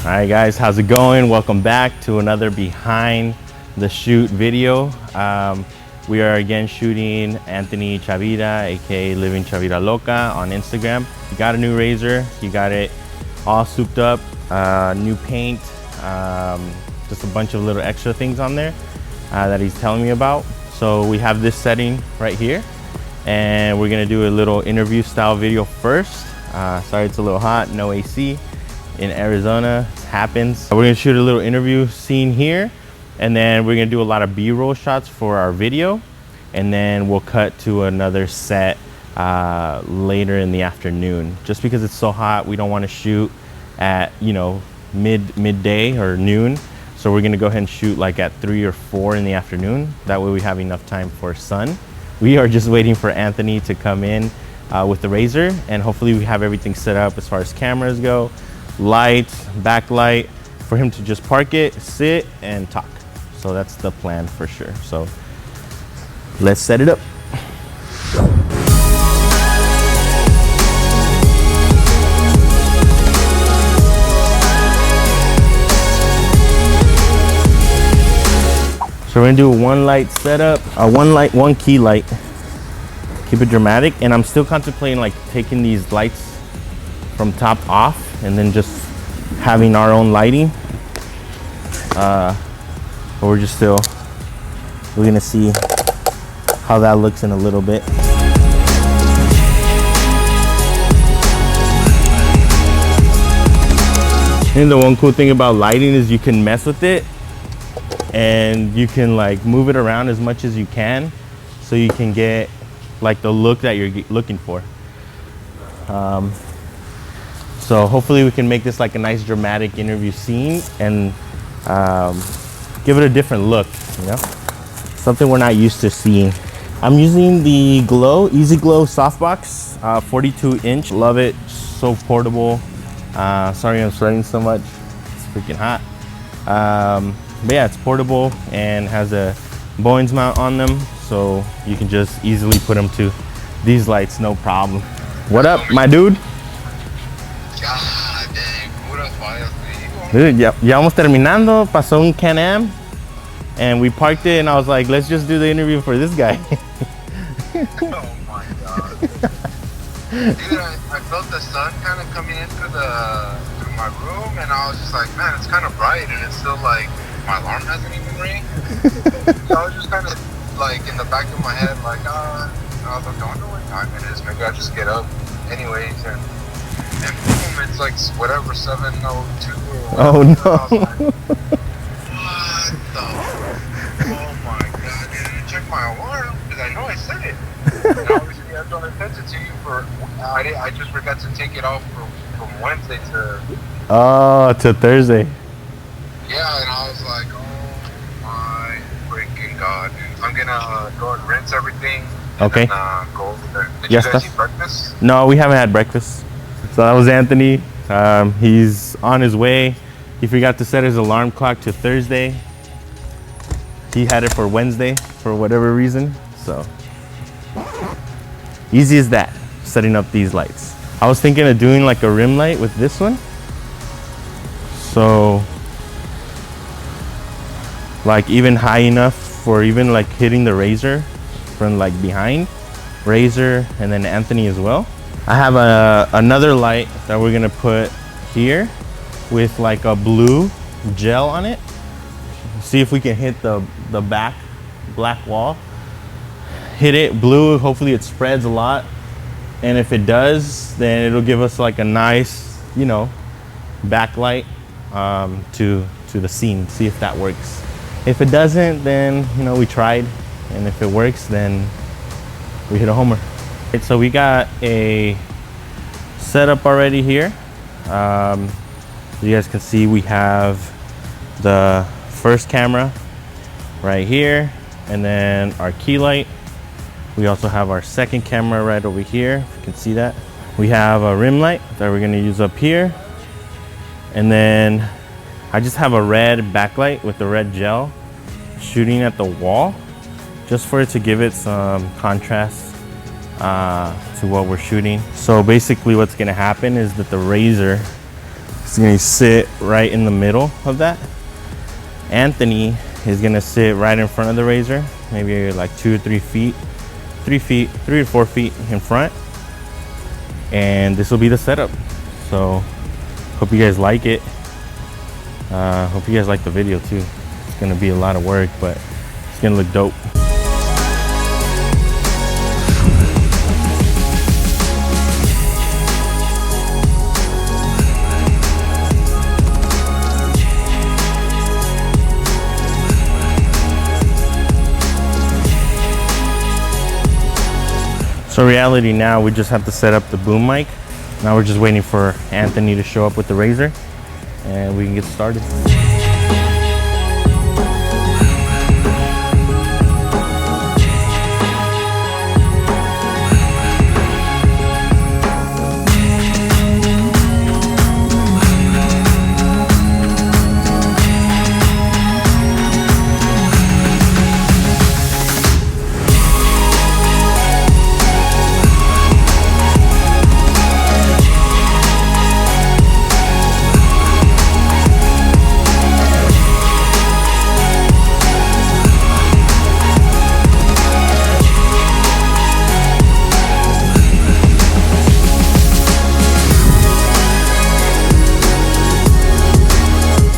All right guys, how's it going? Welcome back to another behind the shoot video. We are again shooting Anthony Chavira, aka Living Chavira Loca on Instagram. He got a new razor, he got it all souped up, new paint, just a bunch of little extra things on there that he's telling me about. So we have this setting right here, and we're gonna do a little interview style video first. Sorry it's a little hot, no AC in Arizona, it happens. We're gonna shoot a little interview scene here, and then we're gonna do a lot of B-roll shots for our video, and then we'll cut to another set later in the afternoon. Just because it's so hot, we don't want to shoot at, you know, midday or noon. So we're gonna go ahead and shoot like at 3 or 4 in the afternoon. That way we have enough time for sun. We are just waiting for Anthony to come in with the razor, and hopefully we have everything set up as far as cameras go, lights, backlight, for him to just park it, sit, and talk. So that's the plan for sure. So let's set it up. So we're gonna do a one light setup, one key light. Keep it dramatic, and I'm still contemplating like taking these lights from top off and then just having our own lighting. But we're gonna see how that looks in a little bit. And the one cool thing about lighting is you can mess with it and you can like move it around as much as you can, so you can get like the look that you're looking for. So hopefully we can make this like a nice dramatic interview scene and give it a different look, you know? Something we're not used to seeing. I'm using the Easy Glow softbox, 42 inch. Love it, so portable. Sorry I'm sweating so much, it's freaking hot. But yeah, it's portable and has a Bowens mount on them, so you can just easily put them to these lights, no problem. What up, my dude? God dang, puras fallas, Dude, ya vamos terminando, pasó un Can-Am, and we parked it, and I was like, let's just do the interview for this guy. Oh my god. Dude, I felt the sun kind of coming in through my room, and I was just like, man, it's kind of bright, and it's still like, my alarm hasn't even ring. So I was just kind of like in the back of my head, like, I was like, I wonder what time it is. Maybe I'll just get up anyways, and boom, it's like whatever, 7:02 or whatever. Oh no. I was like, what the? Oh my god, dude, I didn't check my alarm because I know I set it. And obviously I don't sent it to you I just forgot to take it off from Wednesday to Thursday. Yeah, and I was like, oh my freaking god, dude. I'm gonna go and rinse everything. Okay. And go over there. Did Yes, you guys eat breakfast? No, we haven't had breakfast. So that was Anthony. He's on his way. He forgot to set his alarm clock to Thursday. He had it for Wednesday for whatever reason. So easy as that, setting up these lights. I was thinking of doing like a rim light with this one. So like even high enough for even like hitting the razor from like behind, razor, and then Anthony as well. I have another light that we're gonna put here with like a blue gel on it. See if we can hit the back black wall. Hit it blue, hopefully it spreads a lot. And if it does, then it'll give us like a nice, you know, backlight to the scene. See if that works. If it doesn't, then, you know, we tried. And if it works, then we hit a homer. So we got a setup already here. You guys can see we have the first camera right here, and then our key light. We also have our second camera right over here, if you can see that. We have a rim light that we're gonna use up here. And then I just have a red backlight with the red gel shooting at the wall, just for it to give it some contrast to what we're shooting. So basically what's gonna happen is that the razor It's gonna sit right in the middle of that. Anthony is gonna sit right in front of the razor, maybe like 2 or 3 feet, 3 to 4 feet in front. And this will be the setup. So hope you guys like it. Hope you guys like the video too. It's gonna be a lot of work, but it's gonna look dope. So reality now, we just have to set up the boom mic. Now we're just waiting for Anthony to show up with the razor and we can get started.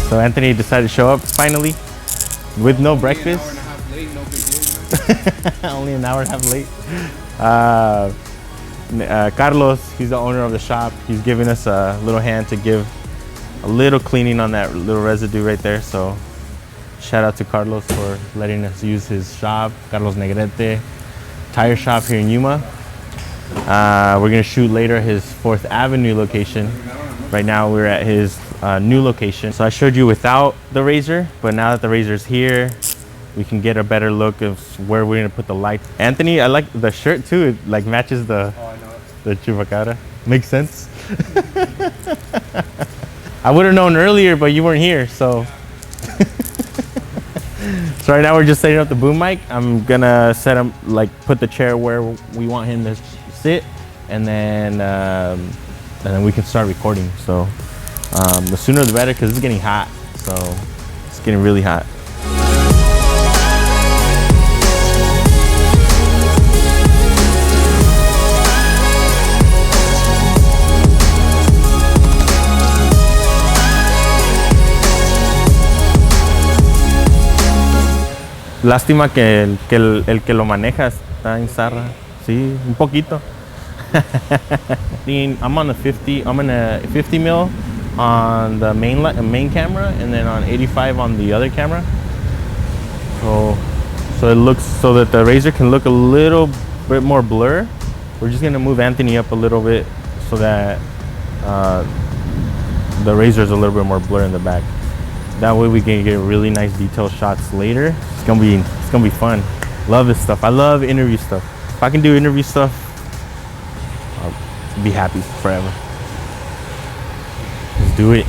So Anthony decided to show up finally with no breakfast. Only an hour and a half late. Carlos, he's the owner of the shop. He's giving us a little hand to give a little cleaning on that little residue right there. So shout out to Carlos for letting us use his shop, Carlos Negrete tire shop here in Yuma. We're gonna shoot later his 4th Avenue location. Right now we're at his new location. So I showed you without the razor, but now that the razor's here, we can get a better look of where we're gonna put the light. Anthony, I like the shirt too. It like matches the chupacabra. Makes sense. I would have known earlier, but you weren't here, so. So right now we're just setting up the boom mic. I'm gonna set him, like put the chair where we want him to sit, and then we can start recording. So the sooner the better, because it's getting hot. So it's getting really hot. Lástima que el que lo maneja está en zarra. Sí, un poquito. I'm on a 50. I'm in a 50 mil on the main camera, and then on 85 on the other camera. So it looks so that the razor can look a little bit more blur. We're just gonna move Anthony up a little bit so that the razor is a little bit more blur in the back. That way we can get really nice detailed shots later. It's gonna be fun. Love this stuff. I love interview stuff. If I can do interview stuff, I'll be happy forever. Let's do it.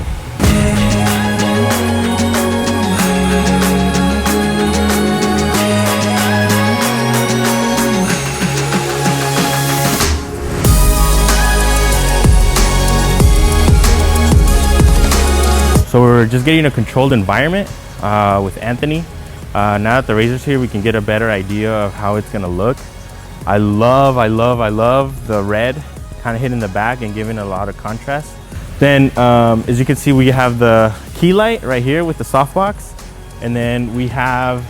So we're just getting a controlled environment with Anthony. Now that the razor's here, we can get a better idea of how it's gonna look. I love the red kind of hitting the back and giving a lot of contrast. Then as you can see, we have the key light right here with the softbox. And then we have,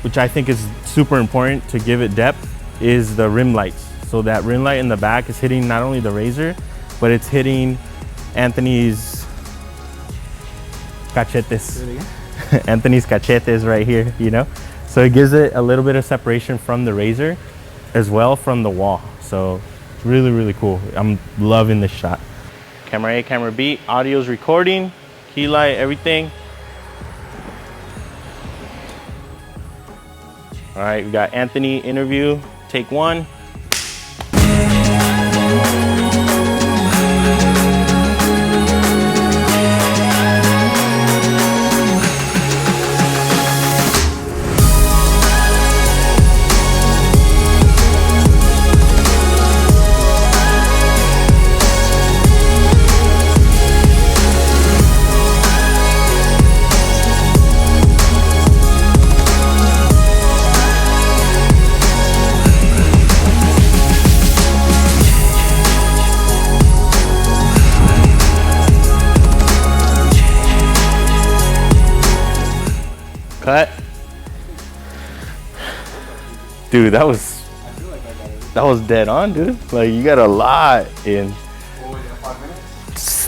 which I think is super important to give it depth, is the rim lights. So that rim light in the back is hitting not only the razor, but it's hitting Anthony's cachetes. Anthony's cachetes right here, you know? So it gives it a little bit of separation from the razor as well from the wall. So it's really, really cool. I'm loving this shot. Camera A, camera B, audio's recording, key light, everything. All right, we got Anthony interview, take 1. cut. Dude, that was dead on, dude. Like, you got a lot in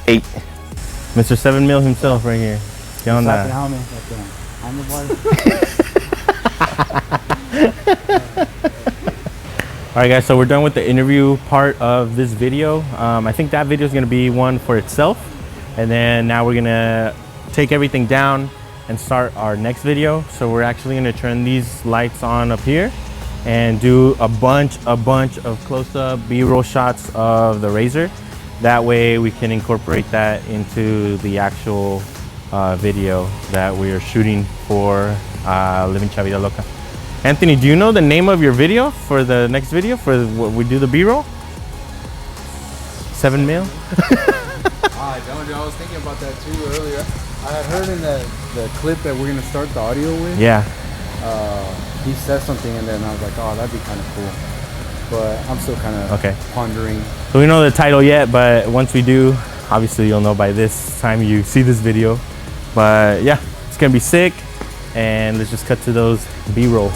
8. Mr. 7 Mil himself right here. ¿Qué onda? All right, guys, so we're done with the interview part of this video. I think that video is going to be one for itself. And then now we're going to take everything down and start our next video. So we're actually going to turn these lights on up here and do a bunch of close-up B-roll shots of the Razor. That way we can incorporate that into the actual video that we are shooting for Living Chavira Loca. Anthony, do you know the name of your video for the next video for what we do the B-roll? 7 Mil? I don't know. I was thinking about that too earlier. I had heard in the clip that we're gonna start the audio with. Yeah. He said something, and then I was like, oh, that'd be kind of cool. But I'm still kind of pondering. So we don't know the title yet, but once we do, obviously you'll know by this time you see this video. But yeah, it's gonna be sick. And let's just cut to those B-roll.